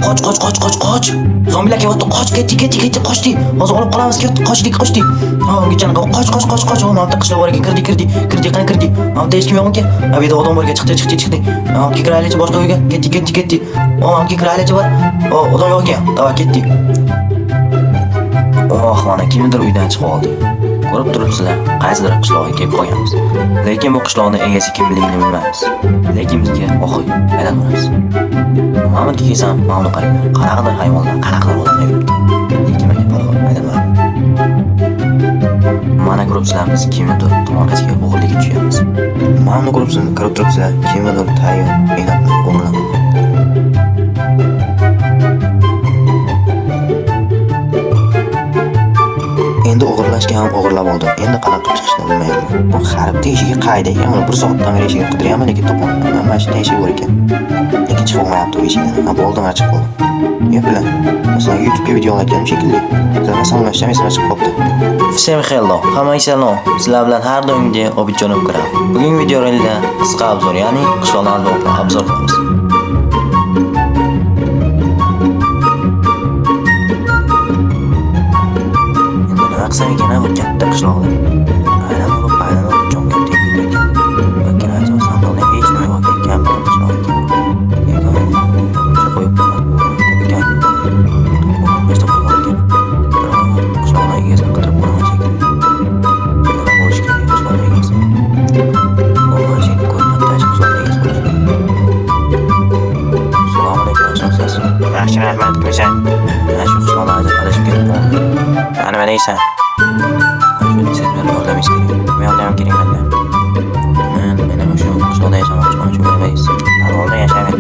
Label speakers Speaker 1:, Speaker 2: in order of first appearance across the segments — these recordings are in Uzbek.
Speaker 1: Qoch. Zombilar kelyapti. Qoch, ketdik, qochdik. Hozir olib qolamiz, qochdik. Ha, ungacha qoch. Ha, mana qishloq bor ekan, kirdik. Qani kirdik. Ha, hech kim yo'q ekan. Ha, bu yerda odam bor ekan, chiqdi. Ha, kiraylik boshqa uyga. Ketdik. Ha, kiraylik bor. Ha, odam yo'q ekan. Davay ketdik. Oh, mana kimdir uydan chiqib oldi. Ko'rib turibsizlar, qaysidir qishloqqa kelib qolganmiz. Lekin bu qishloqning egasi kimligini bilmaymiz. Lekin bizga oxoy aylanamiz. Mamut kesam, mamuni qarang. Qanaqadir hayvonlar, qanaqadir odamlar yuribdi. Lekin menga palxon aylanadi. Mana ko'ribsizlar, biz kimnidir tomonasiga o'g'irlikka tushamiz. Mamuni ko'ribsizlar, ko'rib turibsizlar, kimnidir tayyor, mehnatni o'g'irlab. Endi o'g'irlashga ham o'g'irlab oldim. Endi qanaqa chiqishni bilmayman. Bu xaribning eshigi qayda ekan? Uni 1 soatdan beri eshigini qidiryapman, lekin topolmayman. Mana shu eshik bor ekan. Lekin chiqib olmayapti u eshikdan. Ha, bo'ldi, mana chiqib oldi. Yo'qlar. Masalan, YouTube'ga video olayotganim shekilli. Zamin salomlashdim, esimga chiqib qopti. Всем hello. Hammaga salom. Sizlar bilan har doimgidek Obidjonov Kram. Bugungi videoda qisqa obzor, ya'ni qishloqni obzor qilamiz. Qisam ekan bu katta qishloqlar. Aylanib jonga tegdik. Lekin ajoyib sambolda hech nima yo'q ekan bu qishloq ekan. Qo'yib ekan. Qishloqning egasi qidirib qo'ygan ekan. Nima bo'lishi kerak qishloqning egasi? O'g'il seni ko'rmabdi, qishloqning egasi. Assalomu alaykum asossiz. Yaxshi rahmat ko'rsan. Mana shu qishloqdan adashib ketdim. Nima deysan? Şöyle sizlerle yordam istedim. Yordam kerak bende. Men shu qishloqda yashamoqchiman, shu yerdayiz. Orolda yashayman.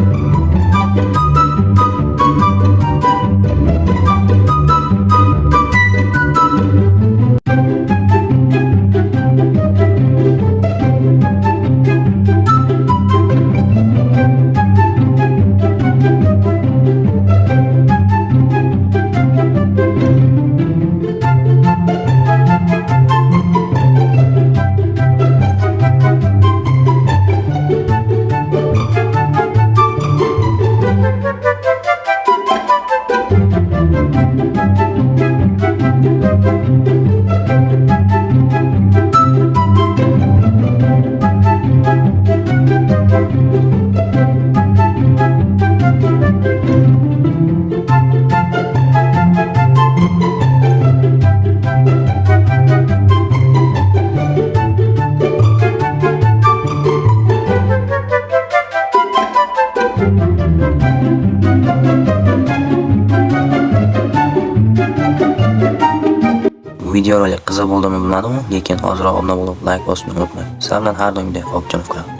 Speaker 1: Video rolik qiziq bo'ldimi bilmadim, lekin ozroq obuna bo'lib, like bosishni unutmang. Sizlar bilan har doimgidek Obidjonov Kram.